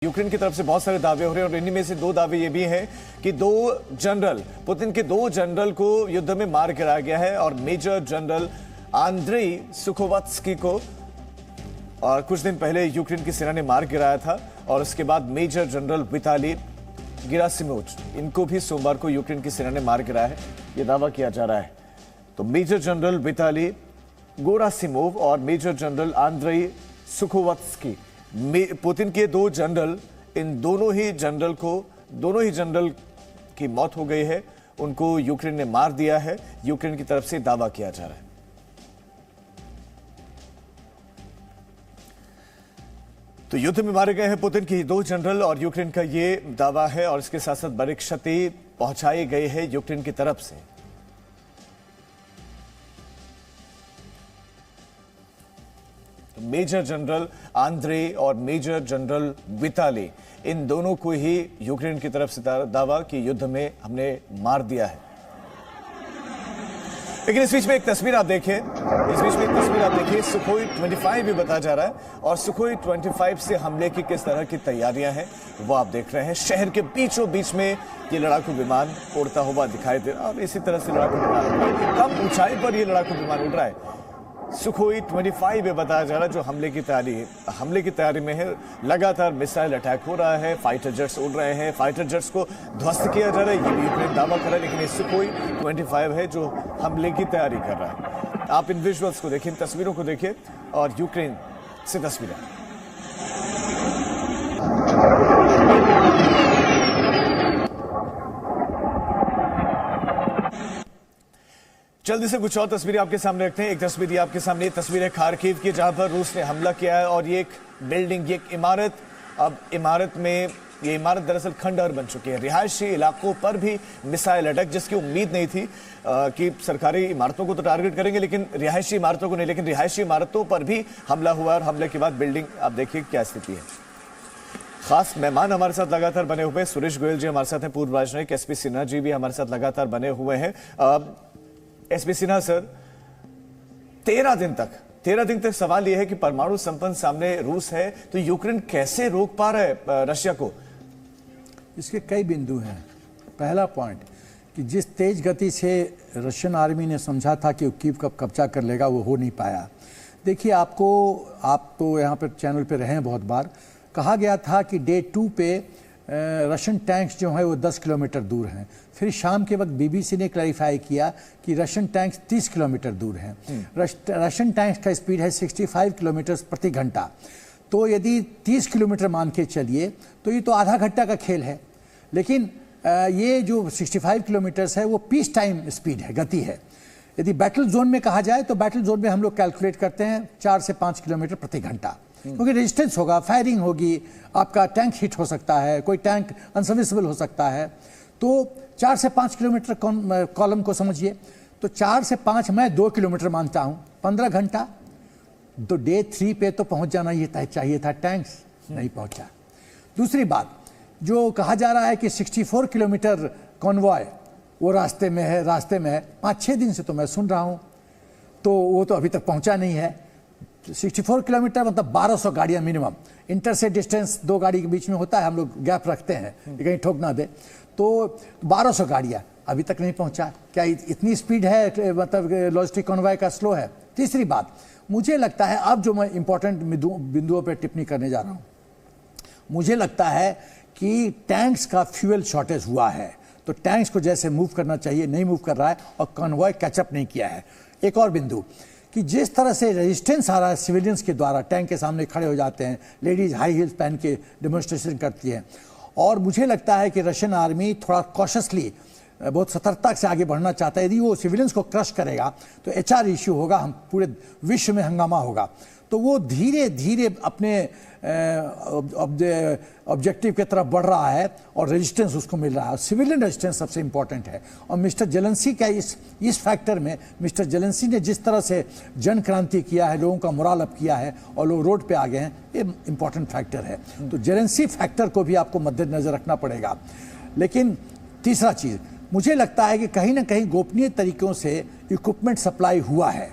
Ukraine की तरफ से बहुत सारे दावे हो रहे हैं और इन्हीं में से दो दावे ये भी हैं कि पुतिन के दो जनरल को युद्ध में मार गिराया गया है और मेजर जनरल आंद्रेई सुखोवत्स्की को और कुछ दिन पहले यूक्रेन की सेना ने मार गिराया था और उसके बाद मेजर जनरल विताली गेरासिमोव इनको भी सोमवार को यूक्रेन की सेना ने मार गिराया है, यह दावा किया जा रहा है। तो मेजर जनरल विताली गेरासिमोव और मेजर जनरल आंद्रेई सुखोवत्स्की पुतिन के दो जनरल, इन दोनों ही जनरल की मौत हो गई है, उनको यूक्रेन ने मार दिया है, यूक्रेन की तरफ से दावा किया जा रहा है। तो युद्ध में मारे गए हैं पुतिन के दो जनरल और यूक्रेन का ये दावा है और इसके साथ साथ बड़ी क्षति पहुंचाई गई है यूक्रेन की तरफ से। मेजर जनरल आंद्रे और मेजर जनरल विताली, इन दोनों को ही यूक्रेन की तरफ से दावा कि युद्ध में हमने मार दिया है। लेकिन इस बीच में एक तस्वीर आप देखिए, सुखोई 25 भी बताया जा रहा है और सुखोई 25 से हमले की किस तरह की तैयारियां हैं वो आप देख रहे हैं। शहर के बीचों बीच में ये लड़ाकू विमान उड़ता हुआ दिखाई दे रहा है और इसी तरह से लड़ाकू विमान कम ऊंचाई पर ये लड़ाकू विमान उड़ रहा है। सुखोई 25 में बताया जा रहा है जो हमले की तैयारी में है। लगातार मिसाइल अटैक हो रहा है, फाइटर जेट्स उड़ रहे हैं, फाइटर जेट्स को ध्वस्त किया जा रहा है, ये भी यूक्रेन दावा कर रहा है, लेकिन ये सुखोई 25 है जो हमले की तैयारी कर रहा है। आप इन विजुअल्स को देखिए, इन तस्वीरों को देखिए और यूक्रेन से तस्वीरें। जल्दी से कुछ और तस्वीरें आपके सामने रखते हैं। एक तस्वीर आपके सामने, तस्वीर है खार्किव की जहां पर रूस ने हमला किया है और ये एक बिल्डिंग, ये एक इमारत, अब ये इमारत दरअसल खंडहर बन चुकी है। रिहायशी इलाकों पर भी मिसाइल अटैक, जिसकी उम्मीद नहीं थी कि सरकारी इमारतों को तो टारगेट करेंगे लेकिन रिहायशी इमारतों को नहीं, लेकिन रिहायशी इमारतों पर भी हमला हुआ और हमले के बाद बिल्डिंग, आप देखिए क्या स्थिति है। खास मेहमान हमारे साथ लगातार बने हुए, सुरेश गोयल जी हमारे साथ हैं, पूर्व राजनयिक एसपी सिन्हा जी भी हमारे साथ लगातार बने हुए हैं। एसपी सिन्हा सर, 13 दिन तक सवाल यह है कि परमाणु संपन्न सामने रूस है तो यूक्रेन कैसे रोक पा रहा है रशिया को? इसके कई बिंदु हैं। पहला पॉइंट कि जिस तेज गति से रशियन आर्मी ने समझा था कि कीव कब कब्जा कर लेगा, वो हो नहीं पाया। देखिए, आप तो यहाँ पर चैनल पे रहे हैं बहुत बार, कहा गया था कि डे 2 पे रशियन टैंक्स जो है वो 10 किलोमीटर दूर हैं। फिर शाम के वक्त बीबीसी ने क्लैरिफाई किया कि रशियन टैंक्स 30 किलोमीटर दूर हैं। रशियन टैंक्स का स्पीड है 65 किलोमीटर प्रति घंटा। तो यदि 30 किलोमीटर मान के चलिए तो ये तो आधा घंटा का खेल है, लेकिन ये जो 65 किलोमीटर्स है वो पीस टाइम स्पीड है, गति है। यदि बैटल जोन में कहा जाए तो बैटल जोन में हम लोग कैलकुलेट करते हैं 4 से 5 किलोमीटर प्रति घंटा, क्योंकि रेजिस्टेंस होगा, फायरिंग होगी, आपका टैंक हिट हो सकता है, कोई टैंक अनसर्विसेबल हो सकता है। तो 4 से 5 किलोमीटर कॉलम को समझिए, तो 4 से 5 मैं 2 किलोमीटर मानता हूँ, 15 घंटा। तो डे 3 पे तो पहुँच जाना ये चाहिए था, टैंक्स नहीं पहुँचा। दूसरी बात, जो कहा जा रहा है कि 64 किलोमीटर कॉन्वॉय वो रास्ते में है 5-6 दिन से तो मैं सुन रहा हूँ, तो वो तो अभी तक पहुँचा नहीं है। 64 किलोमीटर मतलब 1200 गाड़ियाँ मिनिमम। इंटर से डिस्टेंस 2 गाड़ी के बीच में होता है, हम लोग गैप रखते हैं कि कहीं ठोक ना दे, तो 1200 गाड़ियाँ अभी तक नहीं पहुँचा। क्या इतनी स्पीड है, मतलब लॉजिस्टिक कॉन्वॉय का स्लो है? तीसरी बात, मुझे लगता है, अब जो मैं इंपॉर्टेंट बिंदुओं पर टिप्पणी करने जा रहा हूँ, मुझे लगता है कि टैंक्स का फ्यूल शॉर्टेज हुआ है, तो टैंक्स को जैसे मूव करना चाहिए नहीं मूव कर रहा है और कॉन्वॉय कैचअप नहीं किया है। एक और बिंदु कि जिस तरह से रेजिस्टेंस आ रहा है सिविलियंस के द्वारा, टैंक के सामने खड़े हो जाते हैं, लेडीज हाई हील्स पहन के डेमोन्स्ट्रेशन करती हैं, और मुझे लगता है कि रशियन आर्मी थोड़ा कॉशसली, बहुत सतर्कता से आगे बढ़ना चाहता है। यदि वो सिविलियंस को क्रश करेगा तो HR इश्यू होगा, हम पूरे विश्व में हंगामा होगा। तो वो धीरे धीरे अपने ऑब्जेक्टिव की तरफ बढ़ रहा है और रेजिस्टेंस उसको मिल रहा है, और सिविलियन रेजिस्टेंस सबसे इंपॉर्टेंट है। और मिस्टर जेलेंस्की का इस फैक्टर में, मिस्टर जेलेंस्की ने जिस तरह से जन क्रांति किया है, लोगों का मोरल अप किया है और लोग रोड पे आ गए हैं, ये इंपॉर्टेंट फैक्टर है। तो जेलेंस्की फैक्टर को भी आपको मद्देनजर रखना पड़ेगा। लेकिन तीसरा चीज़, मुझे लगता है कि कहीं ना कहीं गोपनीय तरीक़ों से इक्विपमेंट सप्लाई हुआ है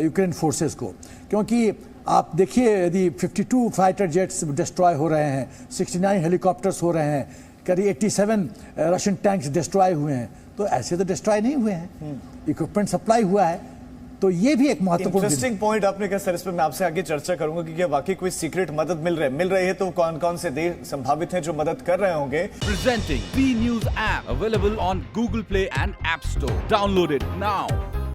यूक्रेन फोर्सेस को, क्योंकि आप देखिए यदि 52 फाइटर जेट्स डिस्ट्रॉय हो रहे हैं, 69 हेलीकॉप्टर्स हो रहे हैं, करीब 87 रशियन टैंक्स डिस्ट्रॉय हुए हैं, तो ऐसे तो डिस्ट्रॉय नहीं हुए हैं, इक्विपमेंट सप्लाई हुआ है। तो ये भी एक महत्वपूर्ण इंटरेस्टिंग पॉइंट आपने कहा सर, इस पर मैं आपसे आगे चर्चा करूंगा कि क्या वाकई कोई सीक्रेट मदद मिल रही है, तो कौन कौन से देश संभावित हैं जो मदद कर रहे होंगे। Presenting B News app available on Google Play and App Store. Download it now.